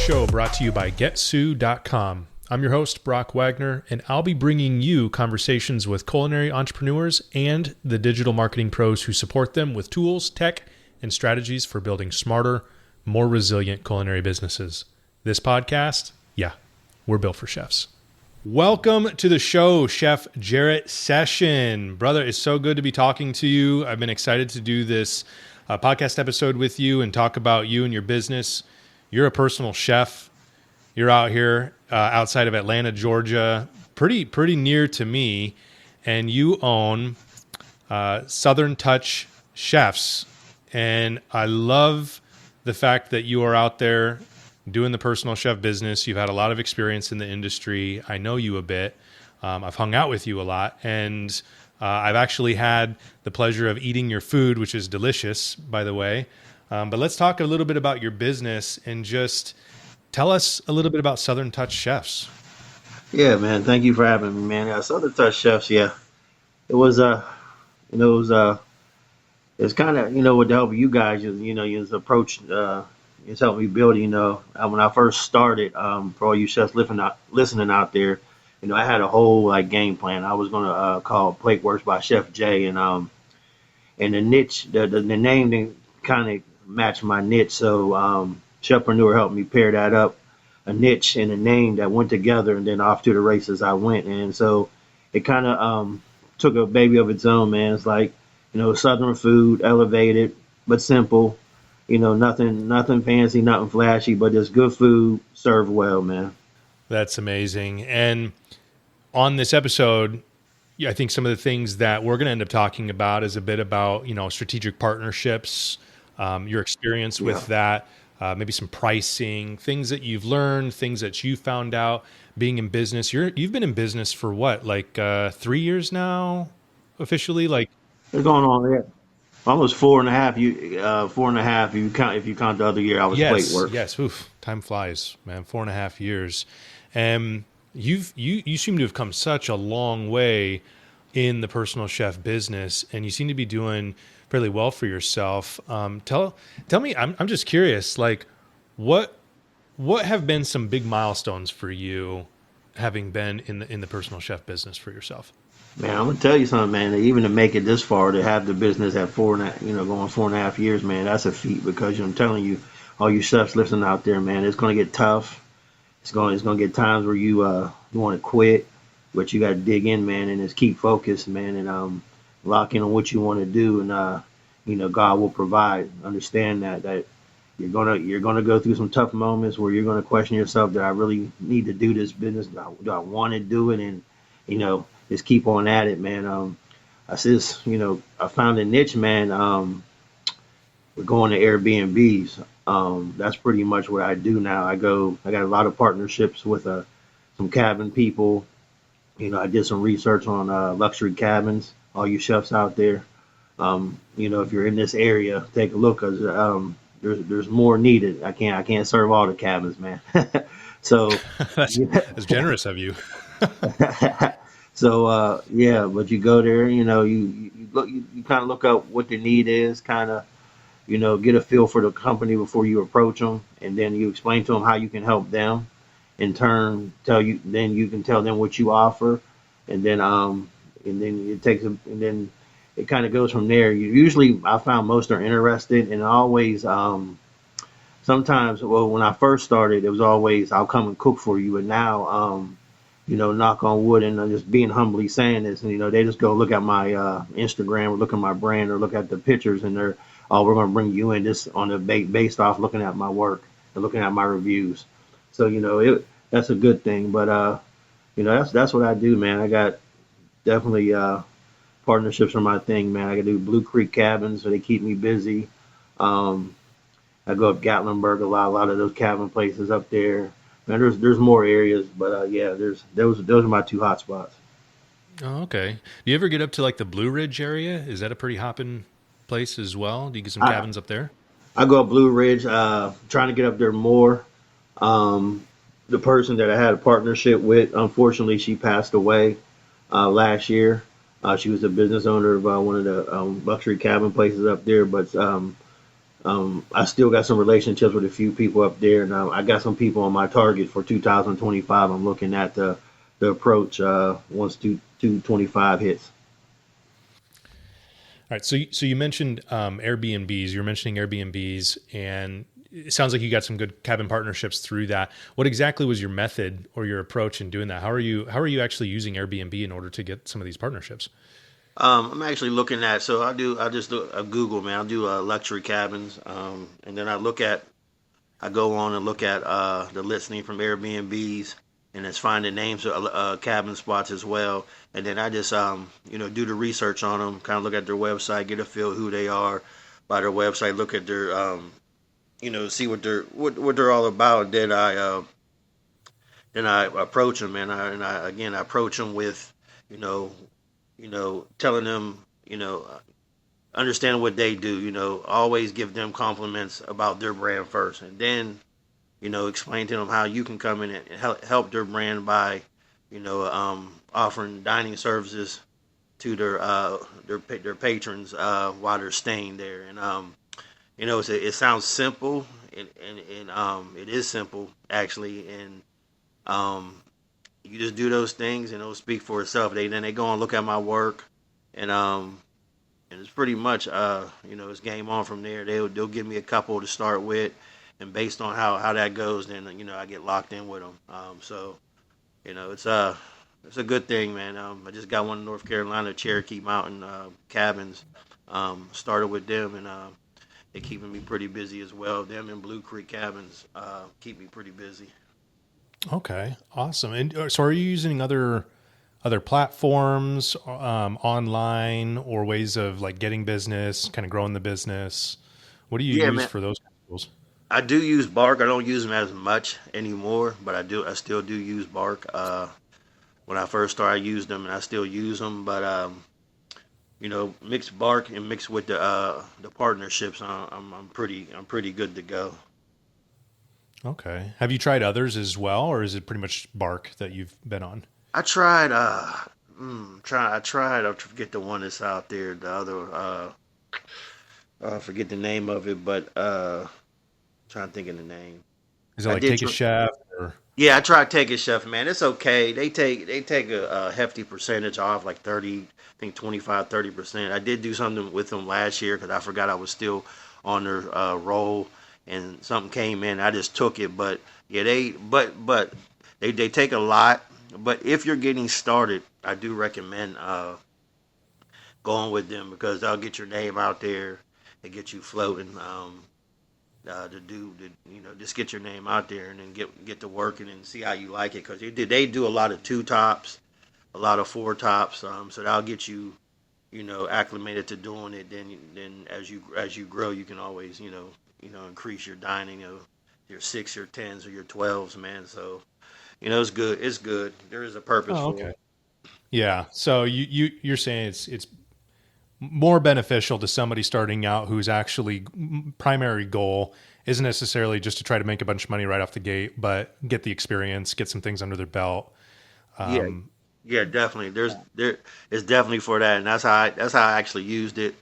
show brought to you by GetSue.com. I'm your host, Brock Wagner, and I'll be bringing you conversations with culinary entrepreneurs and the digital marketing pros who support them with tools, tech, and strategies for building smarter, more resilient culinary businesses. This podcast, we're built for chefs. Welcome to the show, Chef Jarrett Session. Brother, it's so good to be talking to you. I've been excited to do this podcast episode with you and talk about you and your business. You're a personal chef. You're out here outside of Atlanta, Georgia, pretty near to me, and you own Southern Touch Chefs. And I love the fact that you are out there doing the personal chef business. You've had a lot of experience in the industry. I know you a bit. I've hung out with you a lot, and I've actually had the pleasure of eating your food, which is delicious, by the way. But let's talk a little bit about your business and just tell us a little bit about Southern Touch Chefs. Yeah, man. Thank you for having me, man. Southern Touch Chefs. Yeah, it was it's kind of with the help of you guys. You approach. It's helped me build. When I first started, for all you chefs listening out there, I had a whole game plan. I was gonna call Plate Works by Chef J, and the niche, the name didn't kind of match my niche. So Chefpreneur helped me pair that up, a niche and a name that went together, and then off to the races I went. And so it kind of took a baby of its own, man. It's like Southern food, elevated but simple. Nothing fancy, nothing flashy, but just good food served well, man. That's amazing. And on this episode, I think some of the things that we're going to end up talking about is a bit about, strategic partnerships, your experience with that, maybe some pricing, things that you've learned, things that you found out being in business. You've been in business for what, 3 years now, officially? It's going on there. Almost 4.5. 4.5. If you count the other year, I was Plate Works. Yes. Oof, time flies, man. 4.5 years. And you seem to have come such a long way in the personal chef business, and you seem to be doing fairly well for yourself. Tell me, I'm just curious, what have been some big milestones for you, having been in the personal chef business for yourself? Man, I'm gonna tell you something, man. Even to make it this far, to have the business at going 4.5 years, man, that's a feat. Because I'm telling you, all you chefs listening out there, man, it's gonna get tough. It's gonna get times where you want to quit, but you got to dig in, man, and just keep focused, man, and lock in on what you want to do, and God will provide. Understand that you're gonna go through some tough moments where you're gonna question yourself: Did I really need to do this business? Do I want to do it? And just keep on at it, man. I found a niche, man. We're going to Airbnbs. That's pretty much what I do now. I got a lot of partnerships with some cabin people. I did some research on luxury cabins. All you chefs out there, if you're in this area, take a look, because there's more needed. I can't serve all the cabins, man. So that's generous of you. So but you go there, you kind of look up what the need is, kind of, get a feel for the company before you approach them, and then you explain to them how you can help them. In turn, then you can tell them what you offer, and then it kind of goes from there. I found most are interested, and always sometimes, when I first started, it was always, I'll come and cook for you, and now knock on wood, and I'm just being humbly saying this, and they just go look at my Instagram, or look at my brand, or look at the pictures, and they're, we're going to bring you in this on the based off looking at my work and looking at my reviews. So that's a good thing. But that's what I do, man. I got definitely partnerships are my thing, man. I got to do Blue Creek cabins, so they keep me busy. I go up Gatlinburg a lot of those cabin places up there. Man, there's more areas, but those are my two hot spots. Oh, okay. Do you ever get up to the Blue Ridge area? Is that a pretty hopping place as well? Do you get some cabins up there? I go up Blue Ridge, trying to get up there more. The person that I had a partnership with, unfortunately, she passed away last year. She was a business owner of one of the luxury cabin places up there, but I still got some relationships with a few people up there, and I got some people on my target for 2025. I'm looking at the approach once 225 hits. All right. So you mentioned Airbnbs. You're mentioning Airbnbs, and it sounds like you got some good cabin partnerships through that. What exactly was your method or your approach in doing that? How are you actually using Airbnb in order to get some of these partnerships? I'm actually looking at, so I just do a Google, man. I do luxury cabins, and then I go on and look at the listing from Airbnbs, and it's finding names of cabin spots as well. And then I just do the research on them, kind of look at their website, get a feel who they are by their website, look at their see what they're all about. Then I approach them, and I again I approach them with you know telling them understand what they do. Always give them compliments about their brand first, and then explain to them how you can come in and help their brand by offering dining services to their patrons while they're staying there. And it sounds simple, and it is simple actually, and um, you just do those things and it'll speak for itself. Then they go and look at my work, and it's pretty much it's game on from there. They'll give me a couple to start with, and based on how that goes, then I get locked in with them. So it's a good thing, man. I just got one in North Carolina, Cherokee Mountain cabins. Started with them, and they're keeping me pretty busy as well. Them and Blue Creek cabins keep me pretty busy. Okay, awesome. And so, are you using other platforms online or ways of like getting business, kind of growing the business? What do you Yeah, use man. for those kind of tools? I do use Bark. I don't use them as much anymore, but I still do use Bark. When I first started, I used them, and I still use them. But mix Bark and mix with the partnerships. I'm pretty good to go. Okay. Have you tried others as well, or is it pretty much Bark that you've been on? I tried. I tried. I forget the one that's out there. The other. I forget the name of it, but trying to think of the name. Is it I like did. Take a Chef or? Yeah, I tried Take It Chef, man. It's okay. They take a hefty percentage off, like 30, I think 25, 30%. I did do something with them last year because I forgot I was still on their roll, and something came in. I just took it, but yeah, they take a lot. But if you're getting started, I do recommend going with them because they'll get your name out there and get you floating. Just get your name out there and then get to working and see how you like it because they do a lot of two tops, a lot of four tops. So that'll get you acclimated to doing it. Then as you grow, you can always increase your dining, your six, your tens, or your 12s, man. So it's good. It's good. There is a purpose Oh, for okay. it. Yeah. So you're saying it's more beneficial to somebody starting out whose actually primary goal isn't necessarily just to try to make a bunch of money right off the gate, but get the experience, get some things under their belt. Yeah, Um, yeah, definitely. There it's definitely for that, and that's how I actually used it.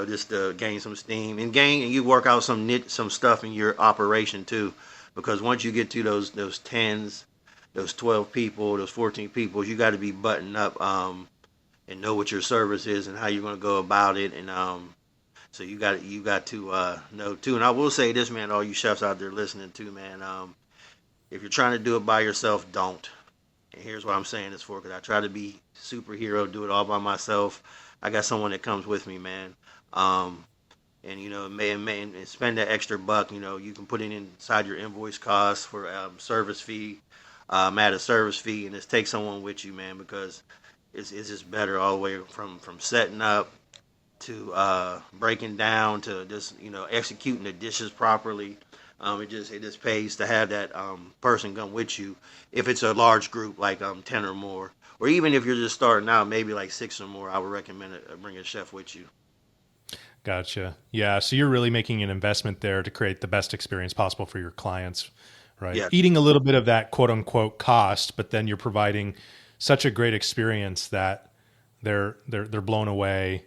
Just to gain some steam and you work out some stuff in your operation too, because once you get to those tens, those 12 people, those 14 people, you got to be buttoned up and know what your service is and how you're going to go about it, and so you got to know too. And I will say this, man, all you chefs out there listening too, man. If you're trying to do it by yourself, don't. And here's what I'm saying this for, because I try to be superhero, do it all by myself. I got someone that comes with me, man. Um, and and spend that extra buck. You can put it inside your invoice costs for service fee, add a service fee, and just take someone with you, man, because it's just better all the way from setting up to breaking down to just executing the dishes properly. It just pays to have that person come with you if it's a large group like 10 or more, or even if you're just starting out, maybe like six or more. I would recommend bring a chef with you. Gotcha. Yeah. So you're really making an investment there to create the best experience possible for your clients, right? Yeah, Eating a little bit of that quote unquote cost, but then you're providing such a great experience that they're blown away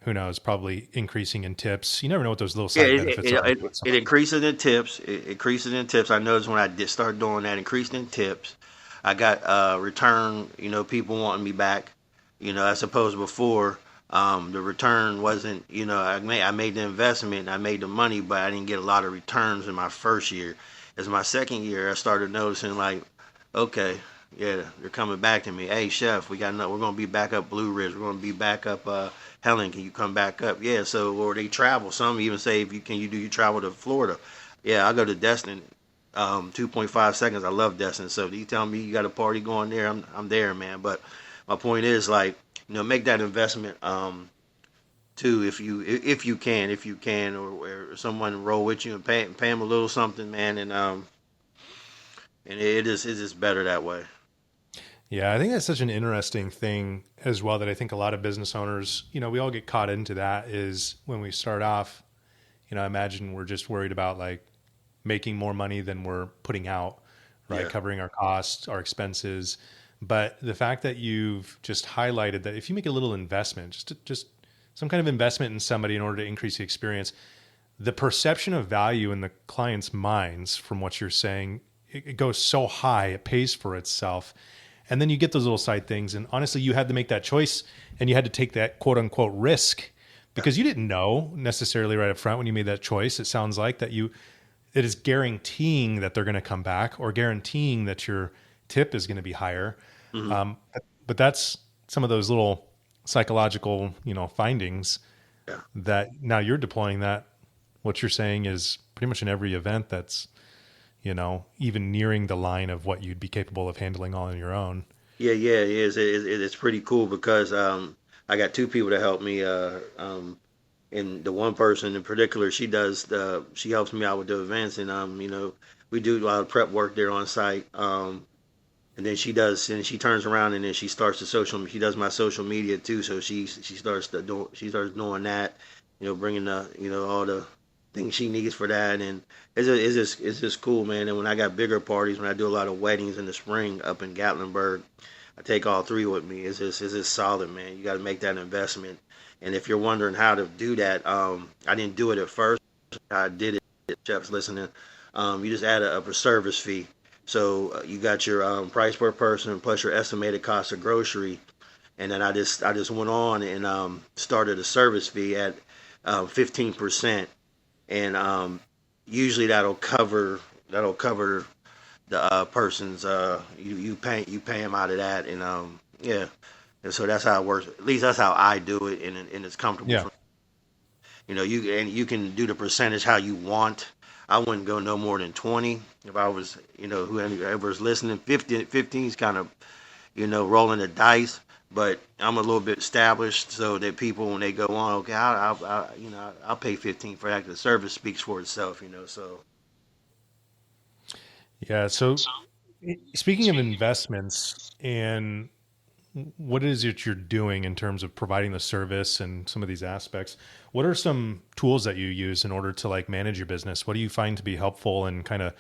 who knows, probably increasing in tips. You never know what those little Yeah, side benefits are. it increases in tips. It increases in tips. I noticed when I did start doing that, increasing in tips, I got return. People wanting me back. As opposed to before, the return wasn't. I made the investment, and I made the money, but I didn't get a lot of returns in my first year. As my second year, I started noticing like, okay, yeah, they're coming back to me. Hey, chef, we're gonna be back up Blue Ridge. We're gonna be back up. Helen, can you come back up? Yeah. So, or they travel. Some even say, if you travel to Florida? Yeah, I go to Destin. 2.5 seconds. I love Destin. So, if you tell me you got a party going there, I'm there, man. But my point is like, make that investment. Too, if you can, or someone roll with you and pay them a little something, man, and it is better that way. Yeah, I think that's such an interesting thing as well that I think a lot of business owners, we all get caught into that is when we start off, I imagine we're just worried about like making more money than we're putting out, right? Yeah. Covering our costs, our expenses. But the fact that you've just highlighted that if you make a little investment, just some kind of investment in somebody in order to increase the experience, the perception of value in the client's minds from what you're saying, it goes so high, it pays for itself. And then you get those little side things. And honestly, you had to make that choice and you had to take that quote unquote risk because you didn't know necessarily right up front when you made that choice. It sounds like it is guaranteeing that they're going to come back or guaranteeing that your tip is going to be higher. Mm-hmm. But that's some of those little psychological, findings Yeah. that now you're deploying that. What you're saying is pretty much in every event that's, even nearing the line of what you'd be capable of handling all on your own. Yeah, yeah, it is. It's pretty cool because I got two people to help me. And the one person in particular, she helps me out with the events, and we do a lot of prep work there on site. And then she turns around and then she starts she does my social media too. So she starts doing that, bringing all the things she needs for that, and it's just cool, man. And when I got bigger parties, when I do a lot of weddings in the spring up in Gatlinburg, I take all three with me. It's just solid, man. You got to make that investment. And if you're wondering how to do that, I didn't do it at first. I did it. Chefs listening, you just add a service fee. So you got your price per person plus your estimated cost of grocery, and then I just went on and started a service fee at 15%, and usually that'll cover the person's you pay them out of that, and yeah, and so that's how it works. At least that's how I do it, and it's comfortable. Yeah. You can do the percentage how you want. I wouldn't go no more than 20 if I was, whoever's listening. 15 is kind of, rolling the dice. But I'm a little bit established, so that people, when they go on, okay, I'll pay 15 for that. The service speaks for itself, So Yeah. So speaking of investments and what is it you're doing in terms of providing the service and some of these aspects, what are some tools that you use in order to like manage your business? What do you find to be helpful in kind of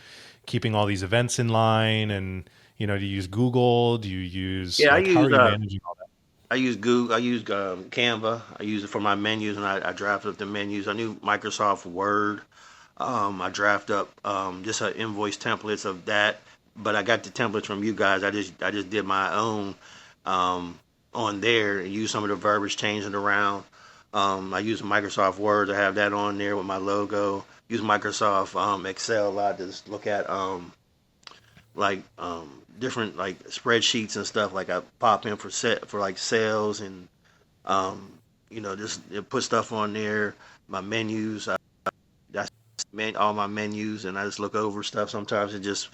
keeping all these events in line? And, do you use Google? Do you use, yeah, how are you managing all that? I use Google. I use Canva. I use it for my menus, and I draft up the menus. I knew Microsoft Word. I draft up just invoice templates of that, but I got the templates from you guys. I just did my own on there and use some of the verbiage, changing it around. I use Microsoft Word. I have that on there with my logo. Use Microsoft Excel a lot to just look at different like spreadsheets and stuff. Like I pop in for like sales and just put stuff on there. My menus. That's all my menus, and I just look over stuff sometimes and just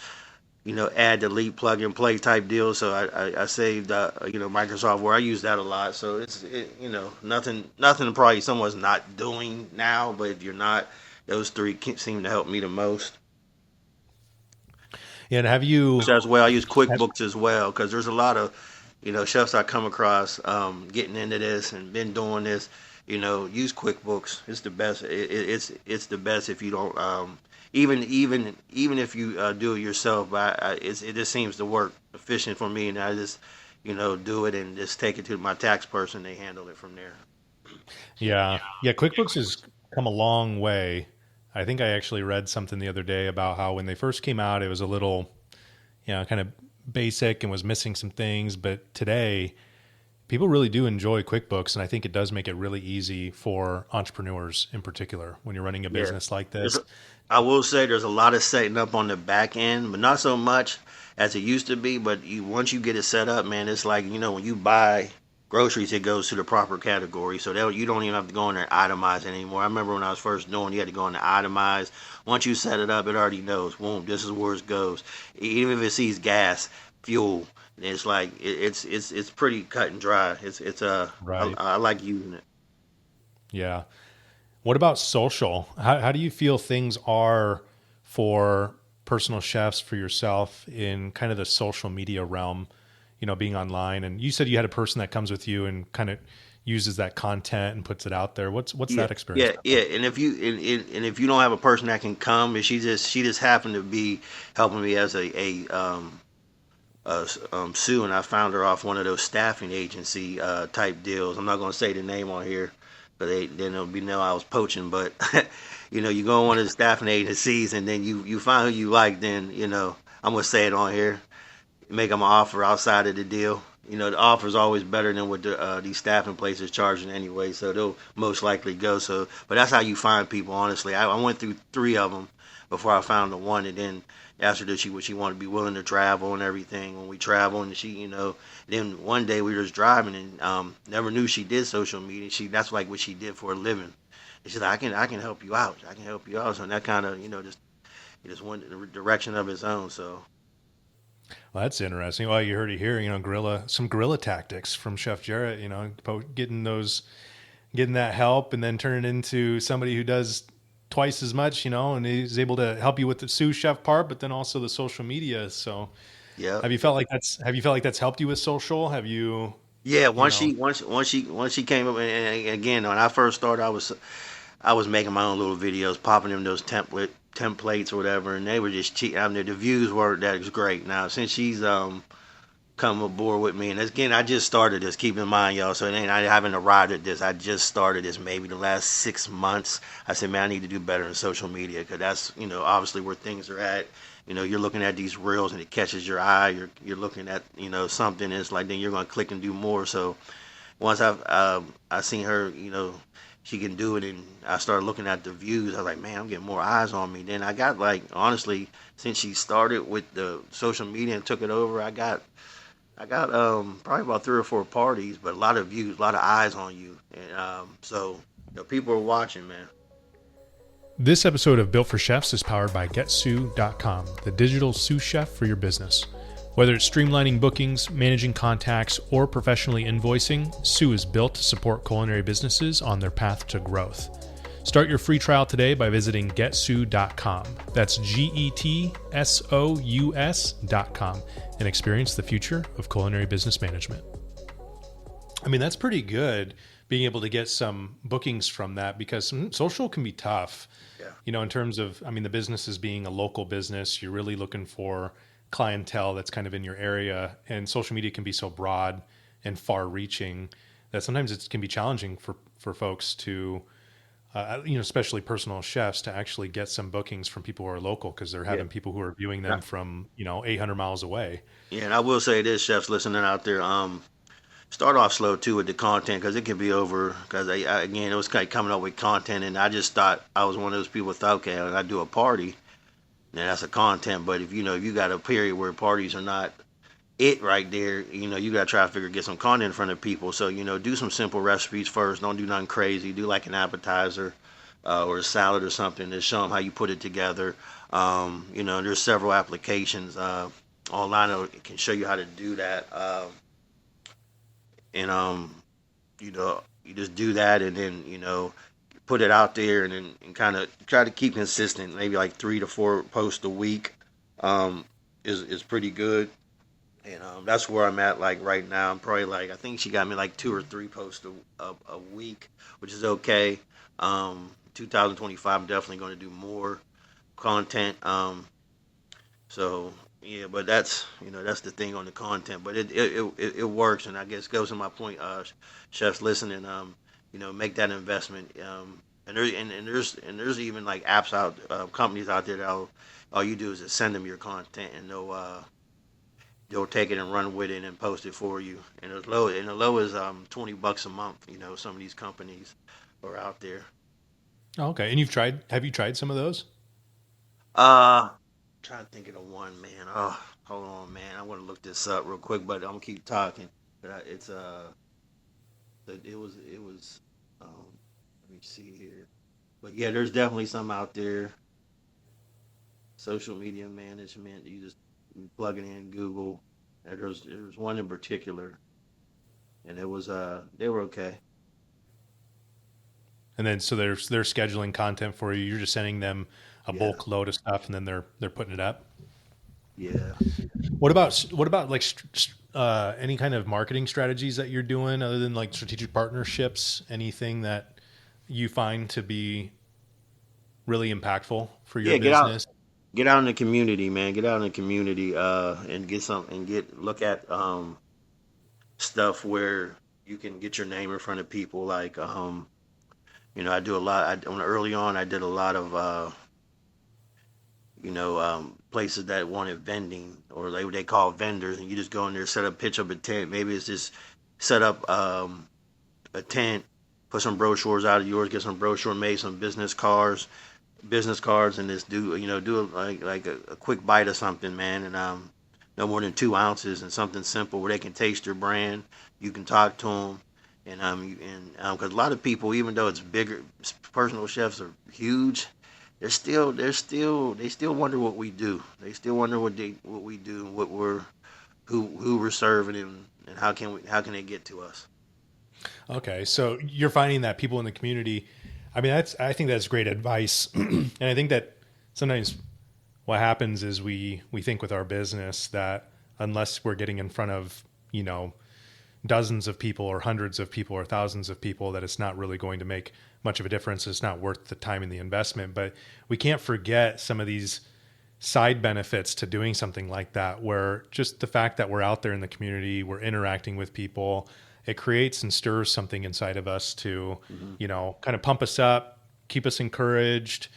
add, delete, plug and play type deal. So I saved Microsoft Word. I use that a lot. So it's nothing probably someone's not doing now, but if you're not, those three seem to help me the most. Yeah, and have you As well, I use QuickBooks as well because there's a lot of chefs I come across getting into this and been doing this. Use QuickBooks. It's the best. It's the best if you don't. Even if you do it yourself, but it just seems to work efficient for me, and I just do it and just take it to my tax person. They handle it from there. Yeah. Yeah. QuickBooks has come a long way. I think I actually read something the other day about how when they first came out, it was a little, kind of basic and was missing some things. But today, people really do enjoy QuickBooks. And I think it does make it really easy for entrepreneurs in particular when you're running a Yeah. business like There's, this. I will say there's a lot of setting up on the back end, but not so much as it used to be. But once you get it set up, man, it's like, when you buy groceries, it goes to the proper category. So that you don't even have to go in there and itemize anymore. I remember when I was first doing, you had to go in there and itemize. Once you set it up, it already knows, boom, this is where it goes. Even if it sees gas, fuel, it's like it's pretty cut and dry. Right. I like using it. Yeah. What about social? How do you feel things are for personal chefs, for yourself in kind of the social media realm, being online? And you said you had a person that comes with you and kind of uses that content and puts it out there. What's Yeah, that experience yeah, been yeah. like? And if you don't have a person that can come, and she just happened to be helping me as Sue, and I found her off one of those staffing agency type deals. I'm not going to say the name on here, but then it'll be know I was poaching. But you go on one of the staffing agencies, and then you find who you like. Then I'm gonna say it on here, make them an offer outside of the deal. The offer is always better than what these staffing places charging anyway, so they'll most likely go. So, but that's how you find people. Honestly, I went through three of them before I found the one, and then asked her that she wanted to be willing to travel and everything. When we travel, and then one day we were just driving and never knew she did social media. That's like what she did for a living. And she's like, I can help you out. I can help you out. So that kind of just went in the direction of its own. So. Well, that's interesting. Well, you heard it here, some guerrilla tactics from Chef Jarrett, getting that help and then turning into somebody who does twice as much, and he's able to help you with the sous chef part, but then also the social media. So Yeah. have you felt like that's helped you with social? Have you, Yeah, you once know, she once once she came up, and again when I first started, I was making my own little videos, popping them those templates or whatever, and they were just cheap. I mean, the views weren't that great. Now since she's come aboard with me, and again I just started this. Keep in mind, y'all, so it ain't I haven't arrived at this. I just started this maybe the last 6 months. I said, man, I need to do better in social media because that's obviously where things are at. You're looking at these reels and it catches your eye. You're looking at something. And it's like then you're gonna click and do more. So once I seen her, she can do it, and I started looking at the views. I was like, man, I'm getting more eyes on me. Then I got like honestly, since she started with the social media and took it over, I got probably about three or four parties, but a lot of views, a lot of eyes on you, and so people are watching, man. This episode of Built for Chefs is powered by GetSous.com, the digital sous chef for your business. Whether it's streamlining bookings, managing contacts, or professionally invoicing, Sous is built to support culinary businesses on their path to growth. Start your free trial today by visiting GetSous.com. That's GETSOUS.com and experience the future of culinary business management. I mean, that's pretty good being able to get some bookings from that because social can be tough, Yeah. in terms of, the business is being a local business. You're really looking for clientele that's kind of in your area, and social media can be so broad and far reaching that sometimes it can be challenging for folks to, especially personal chefs to actually get some bookings from people who are local because they're Yeah. having people who are viewing Yeah. them from, 800 miles away. Yeah, and I will say this, chefs listening out there, start off slow too with the content because it can be over. Because again, it was kind of coming up with content, and I just thought I was one of those people who thought, okay, I do a party, then that's a content. But if if you got a period where parties are not it right there, you got to try to get some content in front of people. So do some simple recipes first. Don't do nothing crazy. Do like an appetizer or a salad or something to show them how you put it together. There's several applications online that can show you how to do that. And you just do that, and then put it out there, and then and kind of try to keep consistent. Maybe like 3 to 4 posts a week is pretty good. And that's where I'm at. Like right now, I'm probably like I think she got me like 2 or 3 posts a week, which is okay. 2025, I'm definitely going to do more content. So yeah, but that's the thing on the content. But it works, and I guess goes to my point. Chefs listening, make that investment. And there's even like apps out, companies out there that all you do is just send them your content, and they'll take it and run with it and post it for you. And the low is $20 a month. Some of these companies are out there. Okay. And have you tried some of those? Uh, Trying to think of the one, man. Oh, hold on, man. I want to look this up real quick, but I'm gonna keep talking. It's it was let me see here. But yeah, there's definitely some out there. Social media management. You plug it in Google. And there's one in particular, and it was they were okay. And then so they're scheduling content for you. You're just sending them a Yeah, bulk load of stuff, and then they're putting it up. yeah. What about like any kind of marketing strategies that you're doing other than like strategic partnerships? Anything that you find to be really impactful for your Yeah, business? get out in the community, man. Get out in the community, and get some and get look at stuff where you can get your name in front of people. Like, I do a lot. When early on, I did a lot of places that wanted vending, or they call vendors, and you just go in there, set up, pitch up a tent. Maybe it's just set up a tent, put some brochures out of yours, get some brochure made, some business cards, and just do like a quick bite of something, man, and no more than 2 ounces, and something simple where they can taste your brand. You can talk to them, and because a lot of people, even though it's bigger, personal chefs are huge. They still wonder what we do. They still wonder what we do, who we're serving, and how can they get to us. Okay, so you're finding that people in the community. I mean, I think that's great advice, and I think that sometimes what happens is we think with our business that unless we're getting in front of dozens of people or hundreds of people or thousands of people, that it's not really going to make much of a difference. It's not worth the time and the investment. But we can't forget some of these side benefits to doing something like that, where just the fact that we're out there in the community, we're interacting with people, it creates and stirs something inside of us to, Hmm. kind of pump us up, keep us encouraged.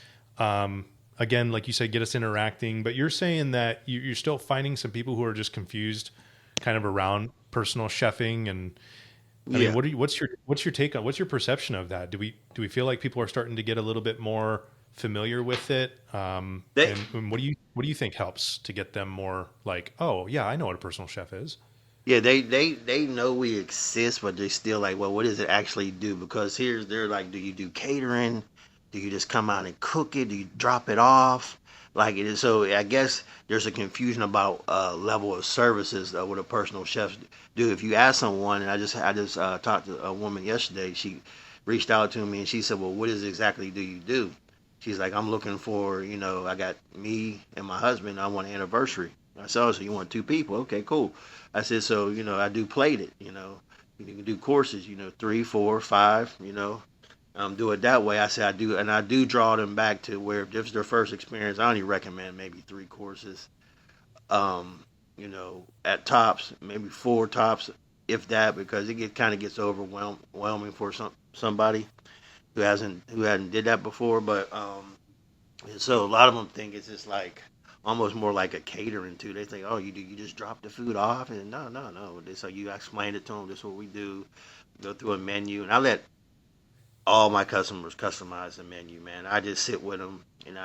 Again, like you said, get us interacting. But you're saying that you're still finding some people who are just confused, kind of around personal chefing. And I mean, Yeah, what's your take on, what's your perception of that? Do we feel like people are starting to get a little bit more familiar with it? they And what do you think helps to get them more like, oh yeah, I know what a personal chef is. Yeah, they know we exist, but they're still like, well, what does it actually do? Because here's they're like, do you do catering? Do you just come out and cook it? Do you drop it off? Like it is. So I guess there's a confusion about level of services what a personal chef do. If you ask someone, and I just talked to a woman yesterday. She reached out to me and she said, well, what is exactly do you do? She's like, I'm looking for, I got me and my husband. I want an anniversary. I said, oh, so you want two people? Okay, cool. I said, so, I do plated, you can do courses, 3, 4, 5, do it that way. I said, I do draw them back to where if this is their first experience, I only recommend maybe 3 courses, at tops, maybe 4 tops, if that, because kind of gets overwhelming for somebody who hadn't did that before. But and so a lot of them think it's just like almost more like a catering too. They think, oh, you just drop the food off, and no, no, no. So you explain it to them. This is what we do. Go through a menu, and I let all my customers customize the menu. Man, I just sit with them, and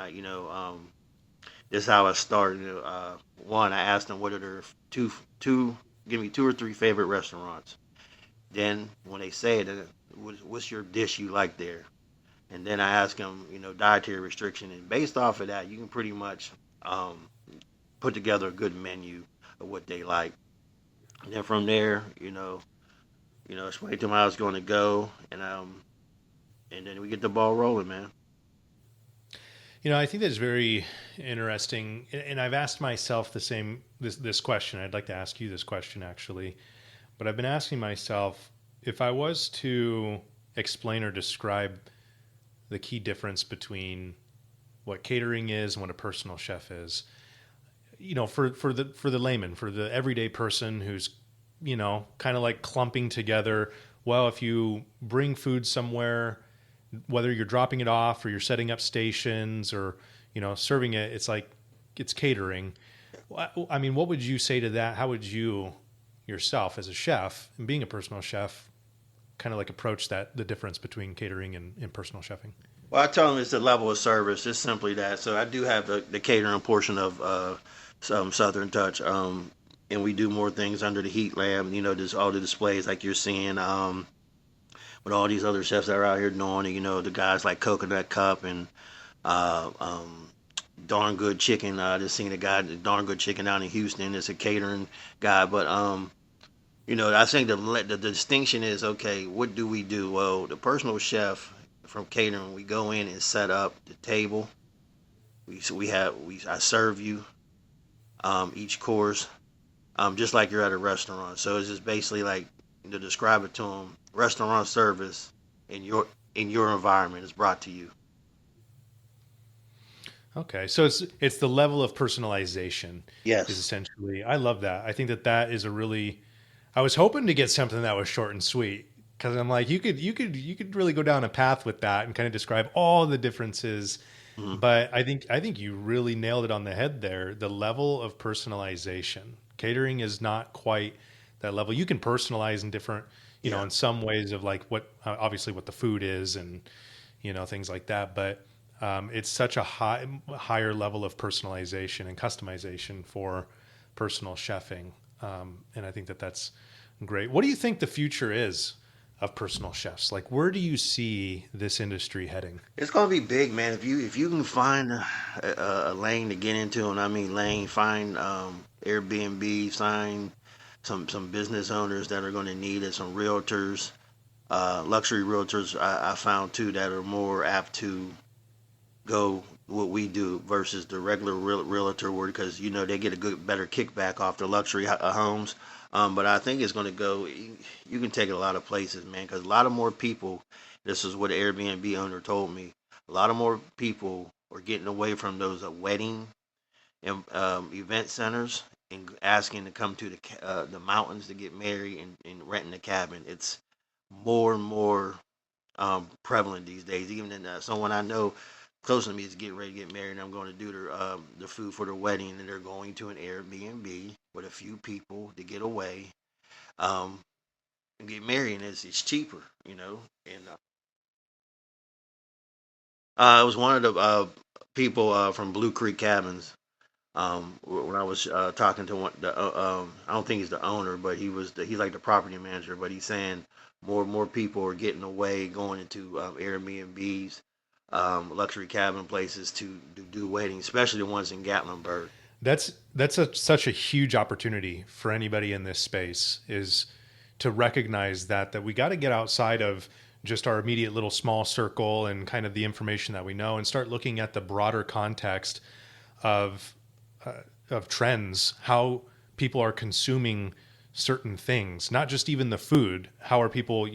this is how I started. One, I asked them what are their two, give me 2 or 3 favorite restaurants. Then when they say it, what's your dish you like there? And then I ask them, dietary restriction, and based off of that, you can pretty much um, put together a good menu of what they like. And then from there, explain to them how it's going to go, and then we get the ball rolling, man. I think that's very interesting, and I've asked myself this question. I'd like to ask you this question actually, but I've been asking myself if I was to explain or describe the key difference between what catering is and what a personal chef is. For the layman, for the everyday person who's kind of like clumping together well, if you bring food somewhere, whether you're dropping it off or you're setting up stations or, serving it, it's like it's catering. I mean, what would you say to that? How would you yourself as a chef and being a personal chef kind of like approach that, the difference between catering and personal chefing? Well, I tell them it's the level of service. It's simply that. So I do have the catering portion of some Southern Touch, and we do more things under the heat lamp. There's all the displays like you're seeing, with all these other chefs that are out here doing it. The guys like Coconut Cup and uh, um, Darn Good Chicken. Just seen a guy, Darn Good Chicken down in Houston. It's a catering guy, but I think the distinction is okay. What do we do? Well, the personal chef from catering, we go in and set up the table. I serve you each course, just like you're at a restaurant. So it's just basically like to describe it to them, restaurant service in your environment is brought to you. Okay, so it's the level of personalization is Yes. essentially. I love that. I think that that is a really. I was hoping to get something that was short and sweet because I'm like you could really go down a path with that and kind of describe all the differences. Mhm. But I think you really nailed it on the head there. The level of personalization. Catering is not quite that level. You can personalize in different, Yeah. in some ways of like what obviously what the food is and things like that. But it's such a higher level of personalization and customization for personal chefing, and I think that that's great. What do you think the future is of personal chefs? Like, where do you see this industry heading? It's gonna be big, man. If you can find a lane to get into, and I mean lane, find Airbnb, find some business owners that are going to need it, some realtors, luxury realtors. I found too that are more apt to go what we do versus the regular realtor world because they get a good better kickback off the luxury homes. But I think it's going to go. You can take it a lot of places, man, because a lot of more people. This is what the Airbnb owner told me. A lot of more people are getting away from those wedding and event centers and asking to come to the mountains to get married and renting a cabin. It's more and more prevalent these days. Even in someone I know close to me is getting ready to get married, and I'm going to do the food for the wedding, and they're going to an Airbnb with a few people to get away um, and get married, and it's cheaper. And it was one of the people from Blue Creek Cabins. When I was talking to I don't think he's the owner, but he's like the property manager. But he's saying more and more people are getting away, going into Airbnbs, luxury cabin places to do weddings, especially the ones in Gatlinburg. That's such a huge opportunity for anybody in this space is to recognize that we got to get outside of just our immediate little small circle and kind of the information that we know and start looking at the broader context of of trends, how people are consuming certain things, not just even the food. How are people,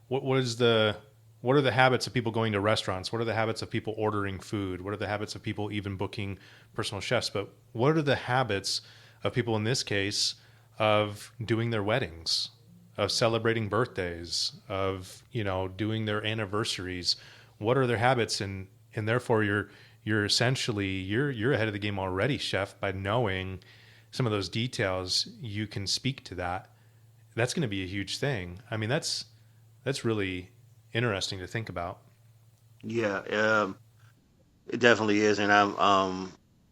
what is the what are the habits of people going to restaurants? What are the habits of people ordering food? What are the habits of people even booking personal chefs? But what are the habits of people in this case of doing their weddings, of celebrating birthdays, of doing their anniversaries? What are their habits? And therefore you're essentially you're ahead of the game already, chef, by knowing some of those details. You can speak to that. That's going to be a huge thing. I mean, that's really interesting to think about. Yeah, it definitely is, and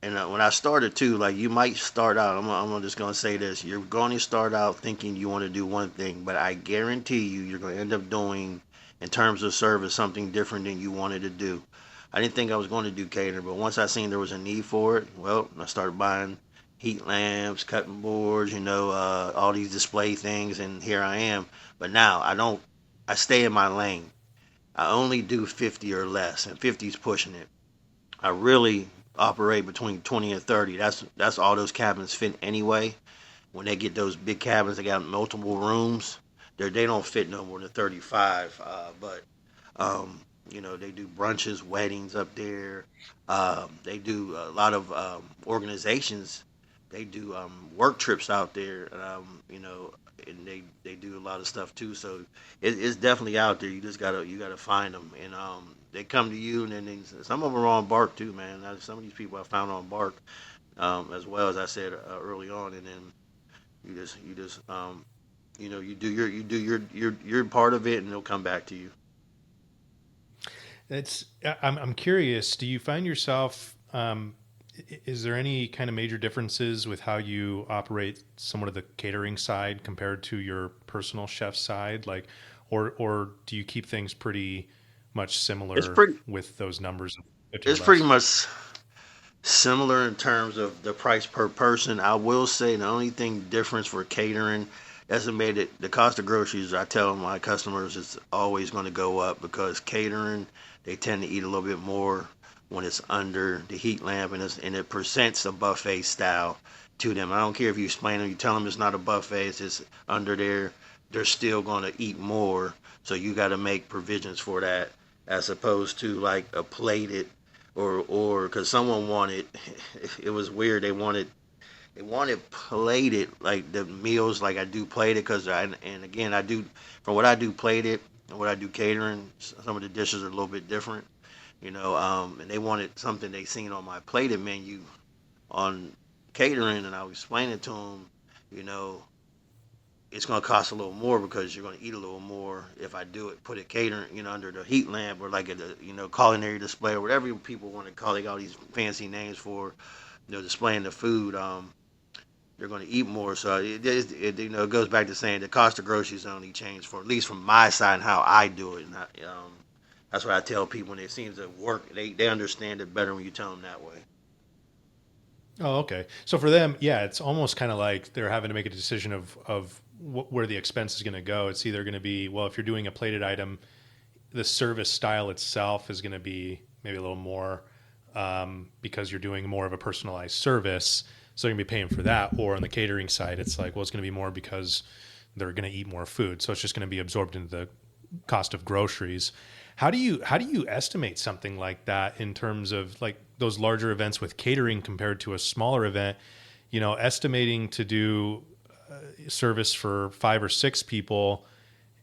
when I started too, like you might start out. I'm just gonna say this: you're going to start out thinking you want to do one thing, but I guarantee you, you're going to end up doing, in terms of service, something different than you wanted to do. I didn't think I was going to do catering, but once I seen there was a need for it, well, I started buying heat lamps, cutting boards, all these display things, and here I am. But now I don't. I stay in my lane. I only do 50 or less, and 50 is pushing it. I really operate between 20 and 30. That's all those cabins fit anyway. When they get those big cabins, they got multiple rooms. They don't fit no more than 35. But they do brunches, weddings up there. They do a lot of organizations. they do work trips out there, and they do a lot of stuff too. So it's definitely out there. You gotta find them, and they come to you, and then some of them are on bark too, man. Some of these people I found on bark, as well as I said early on, and then you do your part of it, and they'll come back to you. I'm curious. Do you find yourself? Is there any kind of major differences with how you operate somewhat of the catering side compared to your personal chef side? Like, or do you keep things pretty much It's similar pretty with those numbers of 50 or it's pretty less? much similar in terms of the price per person. I will say the only thing difference for catering, estimated the cost of groceries. I tell my customers it's always going to go up because catering they tend to eat a little bit more when it's under the heat lamp and it presents a buffet style to them. I don't care if you explain them, you tell them it's not a buffet, it's just under there. They're still going to eat more, so you got to make provisions for that as opposed to like a plated or because someone wanted it was weird they wanted plated like the meals like I do plated because I and again I do from what I do plated and what I do catering some of the dishes are a little bit different and they wanted something they seen on my plated menu on catering and I was explaining to them you know it's going to cost a little more because you're going to eat a little more if I do it, put it catering, under the heat lamp or like at the, culinary display or whatever people want to call it, all these fancy names for, displaying the food. They're going to eat more. So it goes back to saying the cost of groceries only change for at least from my side and how I do it. And that's what I tell people when it seems to work. They understand it better when you tell them that way. Oh, okay. So for them, yeah, it's almost kind of like they're having to make a decision of where the expense is going to go. It's either going to be, well, if you're doing a plated item, the service style itself is going to be maybe a little more because you're doing more of a personalized service. So you're going to be paying for that. Or on the catering side, it's like, well, it's going to be more because they're going to eat more food. So it's just going to be absorbed into the cost of groceries. How do you estimate something like that in terms of like those larger events with catering compared to a smaller event? Estimating to do service for 5 or 6 people,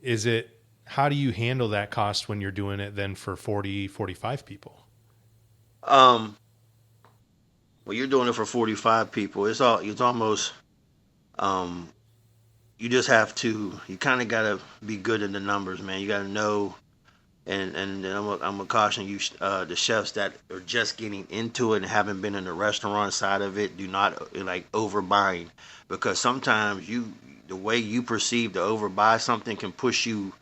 is it how do you handle that cost when you're doing it then for 40, 45 people? Um, when you're doing it for 45 people, it's almost um, you just have to you kind of got to be good in the numbers, man. You got to know and I'm gonna caution you, the chefs that are just getting into it and haven't been in the restaurant side of it, do not like overbuying, because sometimes the way you perceive to overbuy something can push you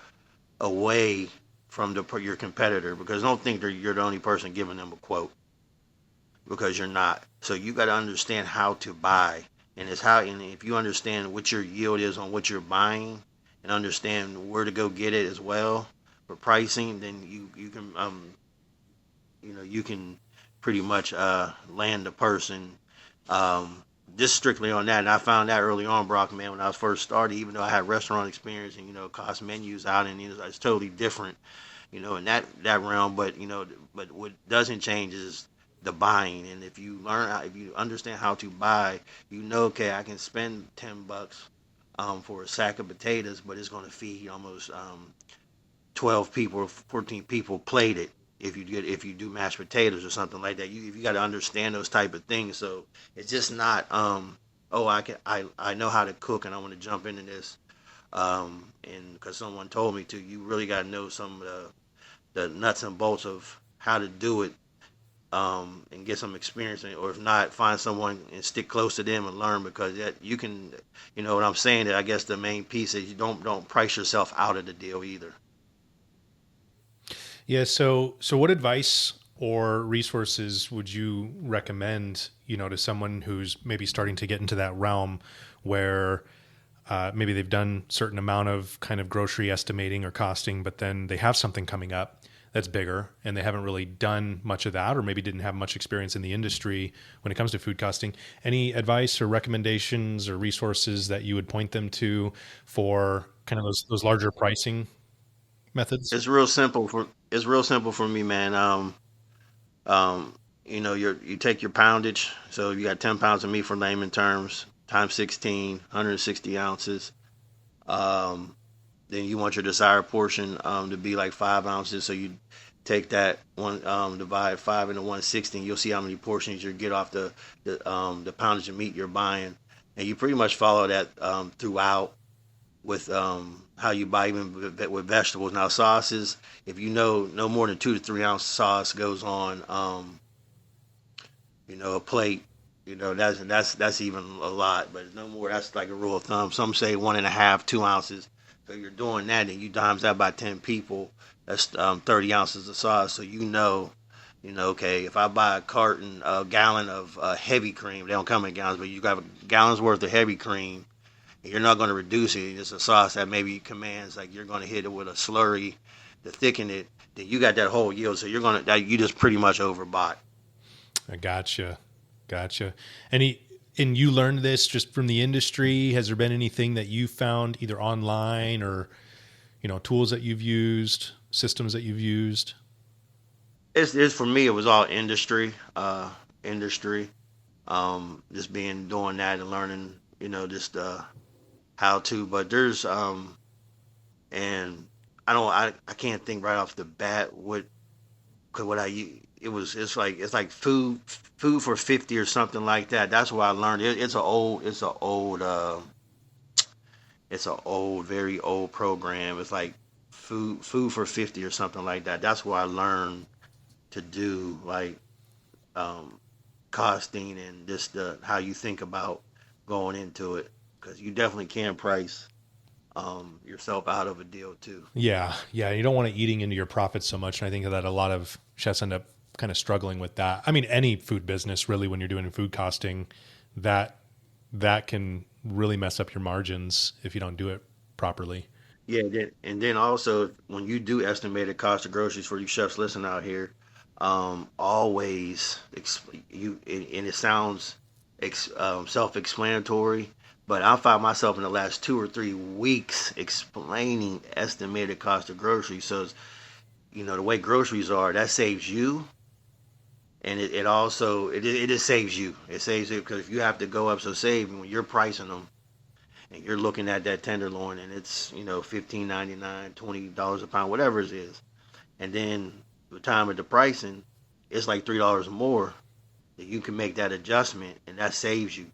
away from your competitor, because don't think that you're the only person giving them a quote, because you're not. So you got to understand how to buy, and if you understand what your yield is on what you're buying, and understand where to go get it as well for pricing, then you can pretty much land the person just strictly on that. And I found that early on, Brock, man, when I was first started, even though I had restaurant experience and cost menus out, and it's totally different, in that realm. But what doesn't change is the buying. And if you understand how to buy, okay, I can spend $10 for a sack of potatoes, but it's going to feed almost 12 people or 14 people plated if you do mashed potatoes or something like that. You got to understand those type of things. So it's just not oh, I know how to cook and I want to jump into this and because someone told me to. You really got to know some of the nuts and bolts of how to do it, and get some experience in it, or if not, find someone and stick close to them and learn, because that you can, what I'm saying. That I guess the main piece is you don't price yourself out of the deal either. Yeah. So what advice or resources would you recommend, to someone who's maybe starting to get into that realm where maybe they've done certain amount of kind of grocery estimating or costing, but then they have something coming up that's bigger and they haven't really done much of that, or maybe didn't have much experience in the industry when it comes to food costing. Any advice or recommendations or resources that you would point them to for kind of those larger pricing methods? It's real simple for me, man. You take your poundage. So you got 10 pounds of meat for layman terms times 16, 160 ounces. Um, then you want your desired portion to be like 5 ounces. So you take that one, divide 5 into 160, and you'll see how many portions you get off the poundage of meat you're buying, and you pretty much follow that throughout with how you buy even with vegetables. Now sauces, if you know no more than 2 to 3 ounce sauce goes on a plate. That's even a lot, but no more. That's like a rule of thumb. Some say 1.5, 2 ounces. So you're doing that, and you times that by 10 people. That's 30 ounces of sauce. So okay, if I buy a gallon of heavy cream, they don't come in gallons, but you got a gallon's worth of heavy cream, and you're not going to reduce it. It's a sauce that maybe commands like you're going to hit it with a slurry to thicken it. Then you got that whole yield. So you just pretty much overbought. I gotcha. And you learned this just from the industry. Has there been anything that you found either online or, tools that you've used, systems that you've used? It's for me. It was all industry. Just doing that and learning. Just how to. But there's and I can't think right off the bat what I use. It's like food for 50 or something like that. That's where I learned it. It's an old, very old program. It's like food for 50 or something like that. That's where I learned to do like costing and just how you think about going into it, because you definitely can price yourself out of a deal too. Yeah. You don't want to eating into your profits so much, and I think that a lot of chefs end up kind of struggling with that. I mean, any food business really, when you're doing food costing, that can really mess up your margins if you don't do it properly. Yeah, and then also when you do estimated cost of groceries for you chefs listening out here, always and it sounds self-explanatory, but I found myself in the last 2 or 3 weeks explaining estimated cost of groceries. So, the way groceries are, that saves you. And it also it just saves you. It saves it because if you have to go up, so say when you're pricing them and you're looking at that tenderloin and it's $15.99, $20 a pound, whatever it is, and then the time of the pricing, it's like $3 more. That you can make that adjustment, and that saves you.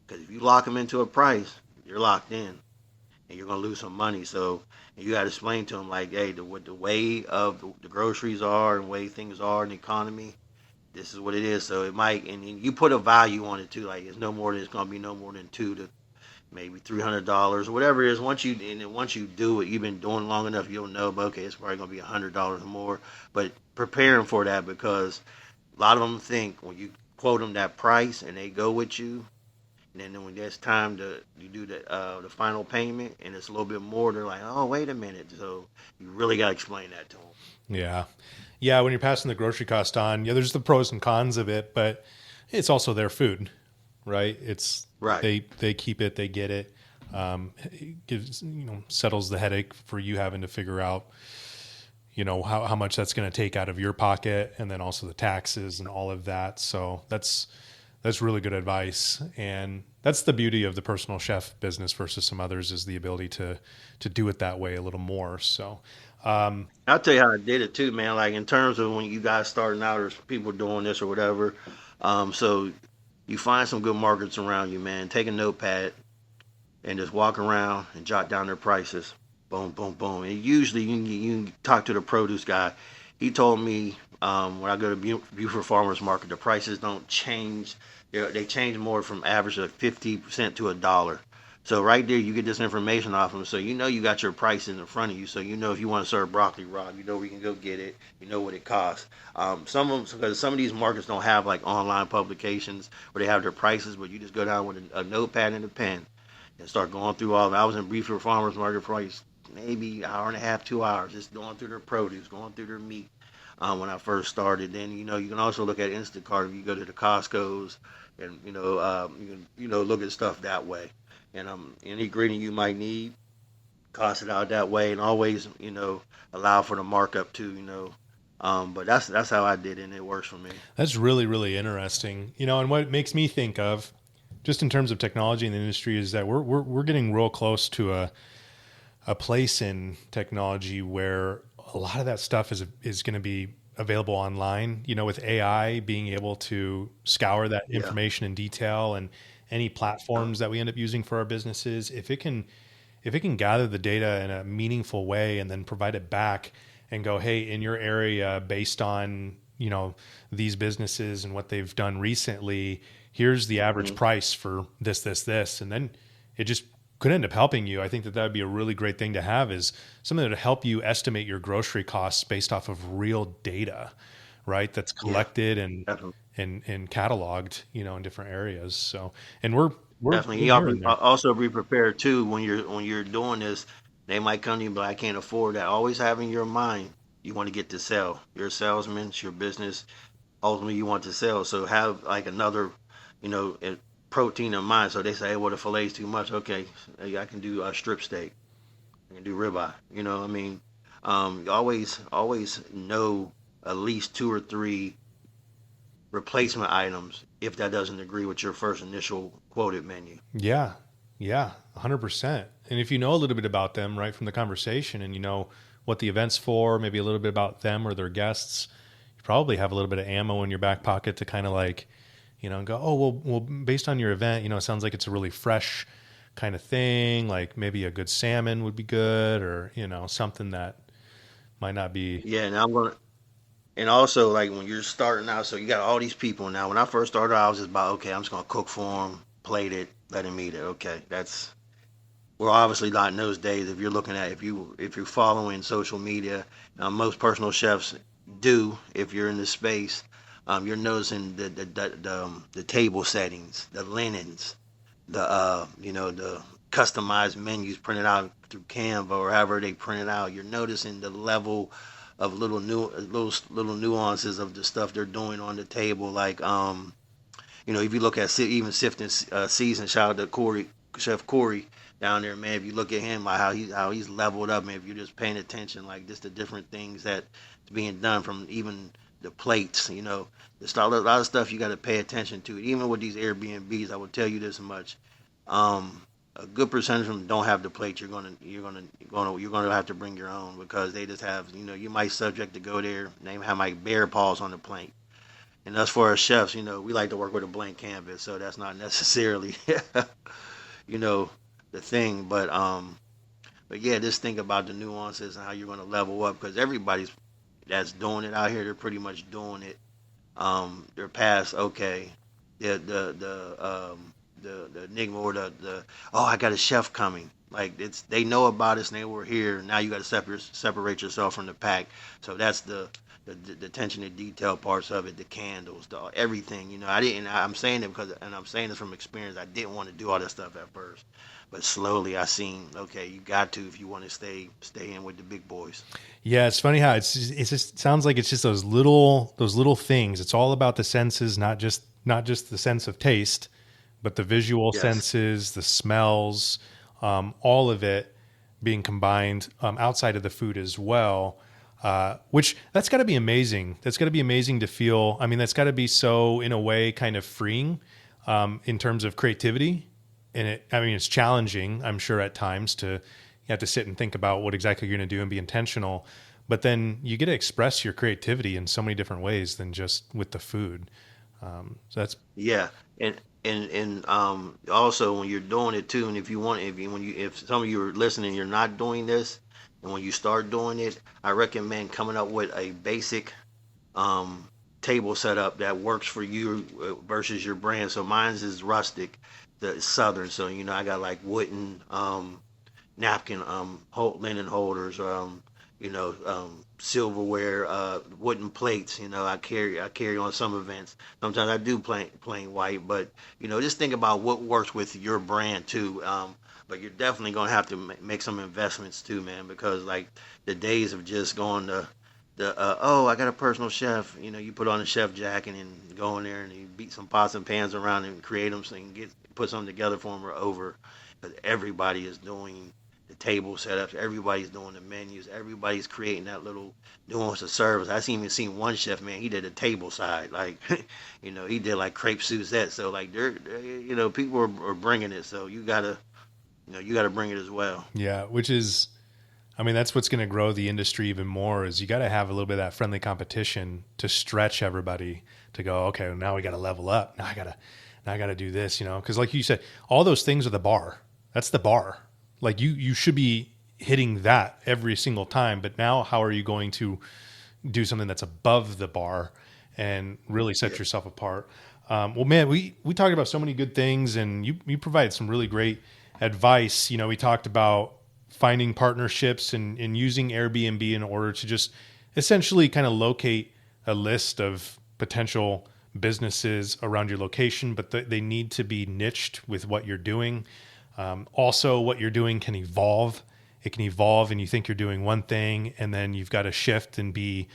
Because if you lock them into a price, you're locked in, and you're gonna lose some money. So and you got to explain to them like, hey, the way of the groceries are and the way things are in the economy. This is what it is. So it might, and you put a value on it too. Like it's gonna be no more than $200 to maybe $300 or whatever it is. Once you do it, you've been doing it long enough, you'll know. But okay, it's probably gonna be $100 more. But preparing for that, because a lot of them think when you quote them that price and they go with you, and then when there's time you do the final payment and it's a little bit more, they're like, oh, wait a minute. So you really got to explain that to them. Yeah. Yeah. When you're passing the grocery cost on, there's the pros and cons of it, but it's also their food, right? It's right. They keep it, they get it. It gives, settles the headache for you having to figure out, how much that's going to take out of your pocket, and then also the taxes and all of that. So that's really good advice. And that's the beauty of the personal chef business versus some others, is the ability to do it that way a little more. So, I'll tell you how I did it too, man. Like in terms of when you guys starting out or people doing this or whatever. So you find some good markets around you, man. Take a notepad and just walk around and jot down their prices. Boom, boom, boom. And usually you can talk to the produce guy. He told me when I go to Buford Farmers Market, the prices don't change. They change more from average of 50% to $1. So right there, you get this information off them. So you got your prices in front of you. So if you want to serve broccoli raw, where you can go get it. You know what it costs. Because some of these markets don't have like online publications where they have their prices, but you just go down with a notepad and a pen and start going through all of them. I was in Buford Farmers Market for maybe an hour and a half, 2 hours, just going through their produce, going through their meat. When I first started, then you can also look at Instacart if you go to the Costco's, and you can look at stuff that way. And any ingredient you might need, cost it out that way, and always allow for the markup too. But that's how I did it, and it works for me. That's really, really interesting. And what it makes me think of, just in terms of technology in the industry, is that we're getting real close to a place in technology where a lot of that stuff is going to be available online. With AI being able to scour that Yeah. information in detail, and any platforms that we end up using for our businesses, if it can gather the data in a meaningful way and then provide it back and go, hey, in your area, based on these businesses and what they've done recently, here's the average Mhm. price for this, and then it just could end up helping you. I think that would be a really great thing to have, is something to help you estimate your grocery costs based off of real data, right? That's Yeah, collected and definitely. and cataloged, in different areas. So, and we're Definitely. we're nearing there. Also be prepared too when you're doing this. They might come to you, but I can't afford that. Always have in your mind you want to get to sell. You're a salesman. It's your business. Ultimately, you want to sell. So have like another, protein in mind. So they say, hey, well, the fillet's too much. Okay, hey, I can do a strip steak. I can do ribeye. I mean, always know at least two or three replacement items if that doesn't agree with your first initial quoted menu. Yeah. Yeah. 100%. And if you know a little bit about them right from the conversation, and you know what the event's for, maybe a little bit about them or their guests, you probably have a little bit of ammo in your back pocket to kind of like, go, oh, well, based on your event, it sounds like it's a really fresh kind of thing. Like maybe a good salmon would be good, or, something that might not be. Yeah, and I'm gonna and also like when you're starting out, so you got all these people now. When I first started, I was just about okay, I'm just gonna cook for them, plate it, let them eat it. Okay, that's we're obviously not in those days. If you're looking at if you're following social media, most personal chefs do. If you're in the space, you're noticing the table settings, the linens, the customized menus printed out through Canva or however they print it out. You're noticing the level of little nuances of the stuff they're doing on the table. Like if you look at even sifting season, shout out to Chef Corey down there, man. If you look at him, like how he's leveled up, man. If you're just paying attention, like just the different things that's being done from even the plates, there's a lot of stuff you got to pay attention to. Even with these Airbnbs, I will tell you this much: a good percentage of them don't have the plate. You're gonna have to bring your own because they just have you might subject to go there. They have like bear paws on the plate. And as for our chefs, we like to work with a blank canvas, so that's not necessarily, you know, the thing. But yeah, just think about the nuances and how you're going to level up because everybody's that's doing it out here, they're pretty much doing it. They're past okay, the enigma or the oh I got a chef coming. Like they know about us and they were here. Now you got to separate yourself from the pack. So that's the attention to detail parts of it, the candles, everything. I didn't. I'm saying it because, and I'm saying this from experience. I didn't want to do all that stuff at first, but slowly I seen okay, you got to if you want to stay in with the big boys. Yeah, it's funny how it's just sounds like it's just those little things. It's all about the senses, not just the sense of taste, but the visual Yes. senses, the smells, all of it being combined outside of the food as well. Which that's got to be amazing. That's got to be amazing to feel. I mean, that's got to be so in a way kind of freeing in terms of creativity. And I mean, it's challenging, I'm sure, at times to you have to sit and think about what exactly you're going to do and be intentional. But then you get to express your creativity in so many different ways than just with the food. So that's Yeah, and also when you're doing it too, and if you want, if some of you are listening, you're not doing this, and when you start doing it, I recommend coming up with a basic um, table setup that works for you versus your brand. So mine's is rustic, the southern. So I got like wooden napkin linen holders, silverware, wooden plates. I carry on some events. Sometimes I do plain white, but just think about what works with your brand too. But you're definitely gonna have to make some investments too, man, because like the days of just going to the oh I got a personal chef. You put on a chef jacket and go in there and you beat some pots and pans around and create them so you can put something together for them are over. Because everybody is doing the table setups. Everybody's doing the menus. Everybody's creating that little nuance of service. I even seen one chef, man. He did a table side, like, he did like crepe Suzette. So like, people are bringing it. So you gotta bring it as well. Yeah, which is, I mean, that's what's going to grow the industry even more. Is you got to have a little bit of that friendly competition to stretch everybody to go, okay, well, now we got to level up. Now I got to do this, because like you said, all those things are the bar. That's the bar. Like you should be hitting that every single time. But now how are you going to do something that's above the bar and really set yourself apart? Well, man, we talked about so many good things, and you provided some really great advice. We talked about finding partnerships and using Airbnb in order to just essentially kind of locate a list of potential businesses around your location, but they need to be niched with what you're doing. Also, what you're doing can evolve. It can evolve, and you think you're doing one thing, and then you've got to shift and be,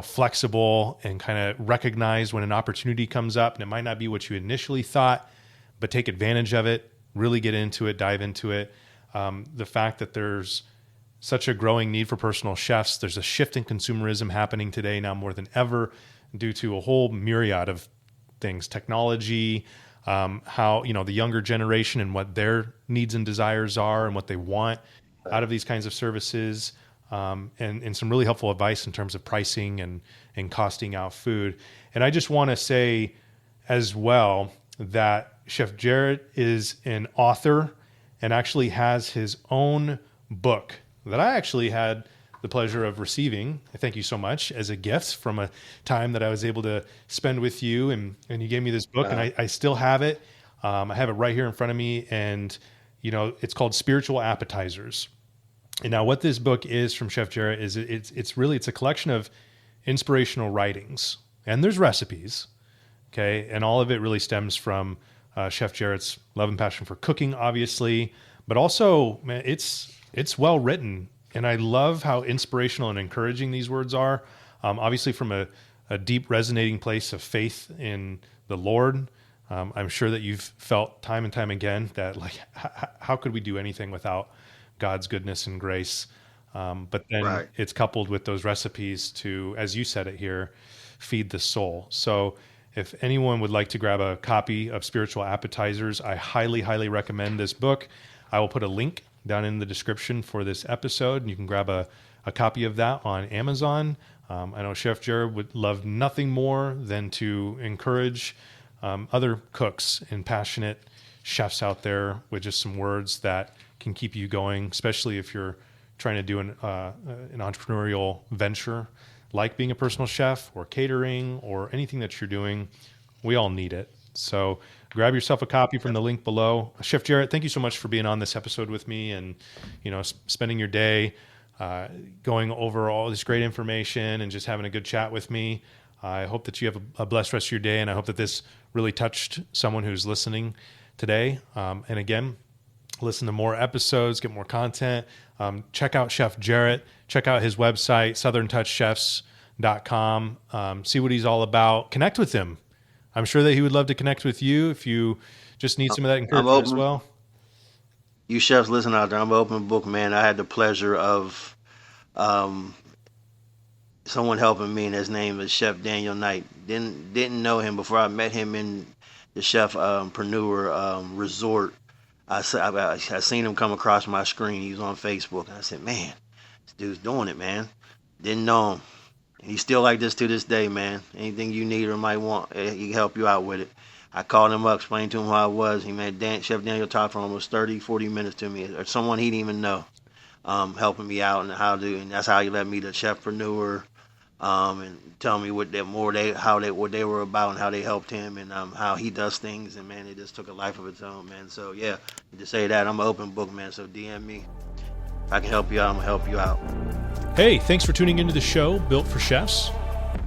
flexible and kind of recognize when an opportunity comes up, and it might not be what you initially thought, but take advantage of it, really get into it, dive into it. The fact that there's such a growing need for personal chefs, there's a shift in consumerism happening today now more than ever due to a whole myriad of things, technology, how, the younger generation and what their needs and desires are and what they want out of these kinds of services, and some really helpful advice in terms of pricing and costing out food. And I just want to say as well that Chef Jarrett is an author and actually has his own book that I actually had the pleasure of receiving. I thank you so much as a gift from a time that I was able to spend with you, and you gave me this book, and I still have it. I have it right here in front of me, and it's called Spiritual Appetizers. And now what this book is from Chef Jarrett is it's a collection of inspirational writings, and there's recipes, okay? And all of it really stems from Chef Jarrett's love and passion for cooking, obviously, but also, man, it's well written. And I love how inspirational and encouraging these words are. Obviously from a deep resonating place of faith in the Lord. I'm sure that you've felt time and time again that like, how could we do anything without God's goodness and grace? But then It's coupled with those recipes to, as you said it here, feed the soul. So if anyone would like to grab a copy of Spiritual Appetizers, I highly, highly recommend this book. I will put a link down in the description for this episode, and you can grab a copy of that on Amazon. I know Chef Jarrett would love nothing more than to encourage other cooks and passionate chefs out there with just some words that can keep you going, especially if you're trying to do an entrepreneurial venture like being a personal chef or catering or anything that you're doing. We all need it. So grab yourself a copy from the link below. Chef Jarrett, thank you so much for being on this episode with me and, spending your day going over all this great information and just having a good chat with me. I hope that you have a blessed rest of your day, and I hope that this really touched someone who's listening today. And again, listen to more episodes, get more content. Check out Chef Jarrett. Check out his website, southerntouchchefs.com. See what he's all about. Connect with him. I'm sure that he would love to connect with you if you just need some of that encouragement as well. You chefs listen out there. I'm an open book, man. I had the pleasure of someone helping me, and his name is Chef Daniel Knight. Didn't know him before I met him in the Chefpreneur resort. I seen him come across my screen. He was on Facebook, and I said, man, this dude's doing it, man. Didn't know him. And he's still like this to this day, man. Anything you need or might want, he can help you out with it. I called him up, explained to him who I was. Chef Daniel talked for almost 30, 40 minutes to me, or someone he didn't even know, helping me out and and that's how he led me to Chefpreneur, and tell me what they were about and how they helped him and how he does things. And man, it just took a life of its own, man. So yeah, to say that, I'm an open book, man. So DM me. If I can help you out, I'm gonna help you out. Hey, thanks for tuning into the show Built for Chefs.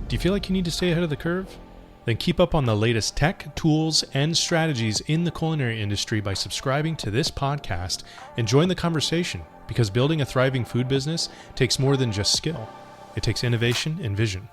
Do you feel like you need to stay ahead of the curve? Then keep up on the latest tech, tools, and strategies in the culinary industry by subscribing to this podcast and join the conversation, because building a thriving food business takes more than just skill. It takes innovation and vision.